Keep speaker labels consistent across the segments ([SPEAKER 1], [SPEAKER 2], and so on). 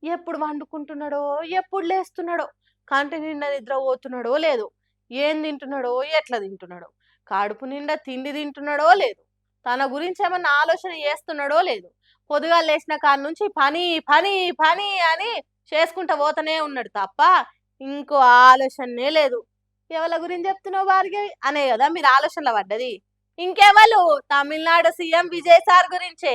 [SPEAKER 1] ఎప్పుడు వండుకుంటున్నాడో, ఎప్పుడు లేస్తున్నాడో, కంటి నిండా నిద్ర పోతున్నాడో లేదు, ఏం తింటున్నాడో, ఎట్లా తింటున్నాడో, కడుపు నిండా తిండి తింటున్నాడో లేదు, తన గురించి ఏమన్నా ఆలోచన చేస్తున్నాడో లేదు. పొద్దుగాల లేచిన కాడ నుంచి పని పని పని అని చేసుకుంటా పోతూనే ఉన్నాడు తప్ప ఇంకో ఆలోచనే లేదు. ఎవరి గురించి చెప్తున్నావు భార్గవి అనే కదా మీరు ఆలోచనలో పడ్డది. ఇంకెవరు? తమిళనాడు సీఎం విజయ్ సార్ గురించే.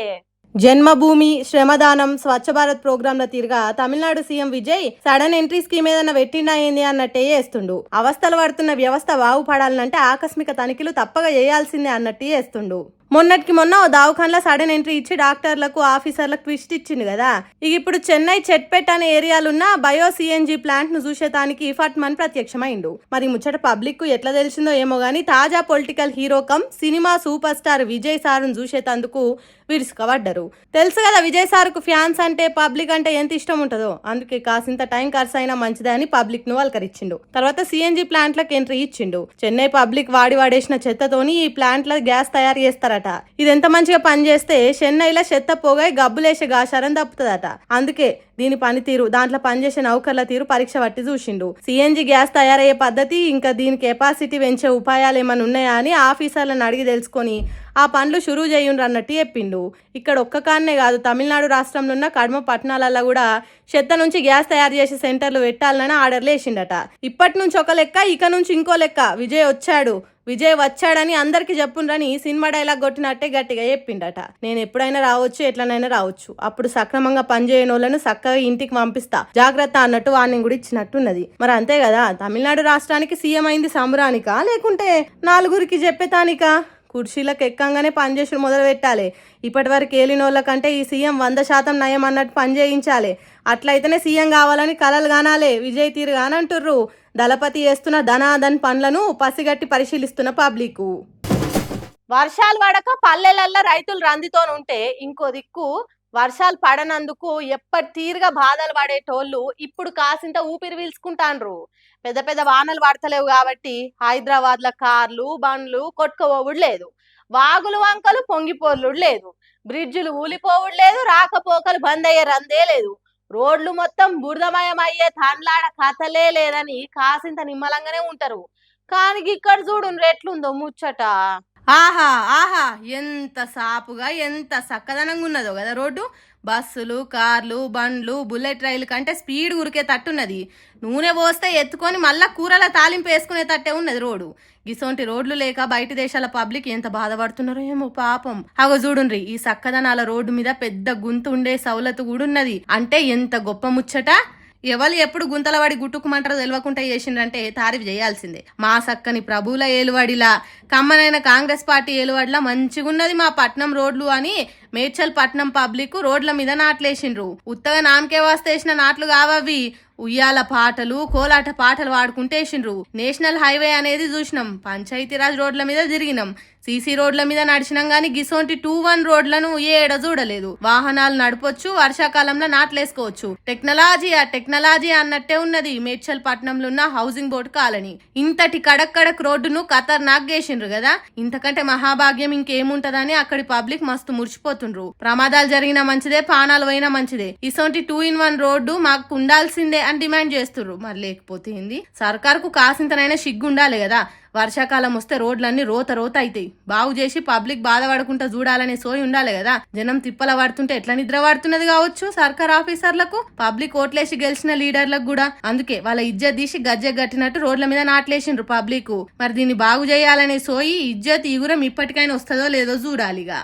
[SPEAKER 1] జన్మభూమి, శ్రమదానం, స్వచ్ఛ భారత్ ప్రోగ్రాంల తీరుగా Tamil Nadu CM Vijay sudden entry scheme ఏదన్నా పెట్టిండా ఏంది అన్నట్టే చేస్తుండు. అవస్థలు పడుతున్న వ్యవస్థ బాగుపడాలంటే ఆకస్మిక తనిఖీలు తప్పగా చేయాల్సిందే అన్నట్టు చేస్తుండు. మొన్నటికి మొన్న ఓ దావఖాన్లో సడన్ ఎంట్రీ ఇచ్చి డాక్టర్లకు ఆఫీసర్లకు ట్విస్ట్ ఇచ్చింది కదా. ఇక ఇప్పుడు చెన్నై చెట్పేట్ అనే ఏరియాలున్న బయో సిఎన్జి ప్లాంట్ ను చూసేటానికి ఫట్మన్ ప్రత్యక్షమైండు. మరి ముచ్చట పబ్లిక్ కు ఎట్లా తెలిసిందో ఏమో గానీ తాజా political hero cum cinema super star Vijay సార్ను చూసేటందుకు విరుసుకబడ్డరు. తెలుసు కదా విజయ్ సార్ కు ఫ్యాన్స్ అంటే పబ్లిక్ అంటే ఎంత ఇష్టం ఉంటుందో, అందుకే కాసింత టైం ఖర్చు అయినా మంచిదే అని పబ్లిక్ ను వల్కరించిండు. తర్వాత సిఎన్జి ప్లాంట్లకు ఎంట్రీ ఇచ్చిండు. చెన్నై పబ్లిక్ వాడేసిన చెత్తతోని ఈ ప్లాంట్ల గ్యాస్ తయారు చేస్తారట. ఇది ఎంత మంచిగా పనిచేస్తే చెన్నైలో చెత్త పోగా గబ్బులేసే గాశారం తప్పుతుందట. అందుకే దీని పనితీరు, దాంట్లో పనిచేసే నౌకర్ల తీరు పరీక్ష పట్టి చూసిండు. సిఎన్జి గ్యాస్ తయారయ్యే పద్ధతి, ఇంకా దీని కెపాసిటీ పెంచే ఉపాయాలు ఏమైనా ఉన్నాయా అని ఆఫీసర్లను అడిగి తెలుసుకొని ఆ పనులు షురూ చేయండి అన్నట్టు చెప్పిండు. ఇక్కడ ఒక్క కాన్నే కాదు, తమిళనాడు రాష్ట్రంలో ఉన్న కడమ పట్టణాలలో కూడా చెత్త నుంచి గ్యాస్ తయారు చేసే సెంటర్లు పెట్టాలని ఆర్డర్లు వేసిండట. ఇప్పటి నుంచి ఒక లెక్క, ఇక నుంచి ఇంకో లెక్క. విజయ్ వచ్చాడని అందరికి చెప్పుండ్రని సినిమా డైలాగ్ కొట్టినట్టే గట్టిగా చెప్పిండట. నేను ఎప్పుడైనా రావచ్చు, ఎట్లనైనా రావచ్చు, అప్పుడు సక్రమంగా పనిచేయని వాళ్ళను చక్కగా ఇంటికి పంపిస్తా, జాగ్రత్త అన్నట్టు వార్నింగ్ కూడా ఇచ్చినట్టున్నది. మరి అంతే కదా, తమిళనాడు రాష్ట్రానికి సీఎం అయింది సంబరానికా లేకుంటే నాలుగురికి చెప్పేతానికా? కుర్చీలకు ఎక్కంగానే పనిచేసి మొదలు పెట్టాలి. ఇప్పటి వరకు ఏలిన వాళ్ళకంటే ఈ సీఎం 100% నయం అన్నట్టు పని చేయించాలి. అట్లయితేనే సీఎం కావాలని కలలు కానాలే. విజయ్ తీరు కానంటుర్రు. దళపతి చేస్తున్న ధనాదన్ పనులను పసిగట్టి పరిశీలిస్తున్న పబ్లిక్. వర్షాలు పడక పల్లెలల్లో రైతులు రందితోనుంటే ఇంకో దిక్కు వర్షాలు పడనందుకు ఎప్పటి తీరుగా బాధలు పడేటోళ్ళు ఇప్పుడు కాసింత ఊపిరి పీల్చుకుంటాండ్రు. పెద్ద పెద్ద వానలు పడతలేవు కాబట్టి హైదరాబాద్ లో కార్లు బండ్లు కొట్టుకోవుడు లేదు, వాగులు వంకలు పొంగిపోర్లుడు లేదు, బ్రిడ్జిలు ఊలిపోవుడు లేదు, రాకపోకలు బంద్ అయ్యే రందే లేదు, రోడ్లు మొత్తం బురదమయం అయ్యే తండ్లాడ కథలే లేదని కాసింత నిమ్మలంగానే ఉంటారు. కానీ ఇక్కడ చూడు ఎట్లుందో ముచ్చట. ఆహా ఆహా, ఎంత సాపుగా ఎంత చక్కదనంగా ఉన్నదో కదా రోడ్డు. బస్సులు, కార్లు, బండ్లు, బుల్లెట్ రైలు కంటే స్పీడ్ ఉరికే తట్టున్నది. నూనె పోస్తే ఎత్తుకొని మళ్ళా కూరల తాలింపు వేసుకునే తట్టే ఉన్నది రోడ్డు. గిసోంటి రోడ్లు లేక బయట దేశాల పబ్లిక్ ఎంత బాధపడుతున్నారో ఏమో పాపం. అగో చూడుండ్రి, ఈ చక్కదనాల రోడ్డు మీద పెద్ద గుంత ఉండే సౌలతు కూడా ఉన్నది. అంటే ఎంత గొప్ప ముచ్చట. ఎవరు ఎప్పుడు గుంతలవాడి గుట్టుకుమంటారో తెలియకుండా చేసిండ్రంటే తారీఫ్ చేయాల్సిందే. మా సక్కని ప్రభువుల ఏలువాడిలా, కమ్మనైన కాంగ్రెస్ పార్టీ ఏలువాడిలా మంచిగున్నది మా పట్నం రోడ్లు అని మేడ్చల్ పట్నం పబ్లిక్ రోడ్ల మీద నాట్లేసిండ్రు. ఉత్తగా నామకే వాస్తేసిన నాట్లు కావవి. ఉయ్యాల పాటలు, కోలాట పాటలు వాడుకుంటేసిండ్రు. నేషనల్ హైవే అనేది చూసినాం, పంచాయతీరాజ్ రోడ్ల మీద తిరిగినాం, సీసీ రోడ్ల మీద నడిచినాం గానీ గిసోంటి 2-1 రోడ్లను ఏడ చూడలేదు. వాహనాలు నడపొచ్చు, వర్షాకాలంలో నాట్లేసుకోవచ్చు. టెక్నాలజీ అన్నట్టే ఉన్నది మేడ్చల్ పట్నంలో ఉన్న హౌసింగ్ బోర్డు కాలనీ. ఇంతటి కడక్ రోడ్డును ఖతర్నాక్ చేసిండ్రు కదా. ఇంతకంటే మహాభాగ్యం ఇంకేముంటదని అక్కడి పబ్లిక్ మస్తు మురిచిపోతుండ్రు. ప్రమాదాలు జరిగినా మంచిదే, ప్రాణాలు పోయినా మంచిదే. ఇసోంటి 2-in-1 రోడ్డు మాకు ఉండాల్సిందే అని డిమాండ్ చేస్తుర్రు. మరి లేకపోతే ఏంది? సర్కార్కు కాసింతనైనా సిగ్గుండాలి కదా. వర్షాకాలం వస్తే రోడ్లన్నీ రోత అవుతాయి. బాగు చేసి పబ్లిక్ బాధపడకుండా చూడాలనే సోయి ఉండాలి కదా. జనం తిప్పల పడుతుంటే ఎట్లా నిద్ర పడుతున్నది కావచ్చు సర్కార్ ఆఫీసర్లకు, పబ్లిక్ ఓట్లేసి గెలిచిన లీడర్లకు కూడా. అందుకే వాళ్ళ ఇజ్జత్ తీసి గజ్జె గట్టినట్టు రోడ్ల మీద నాట్లేసిండ్రు పబ్లిక్. మరి దీన్ని బాగు చేయాలనే సోయి, ఇజ్జత్, ఈగురం ఇప్పటికైనా వస్తుందో లేదో చూడాలిగా.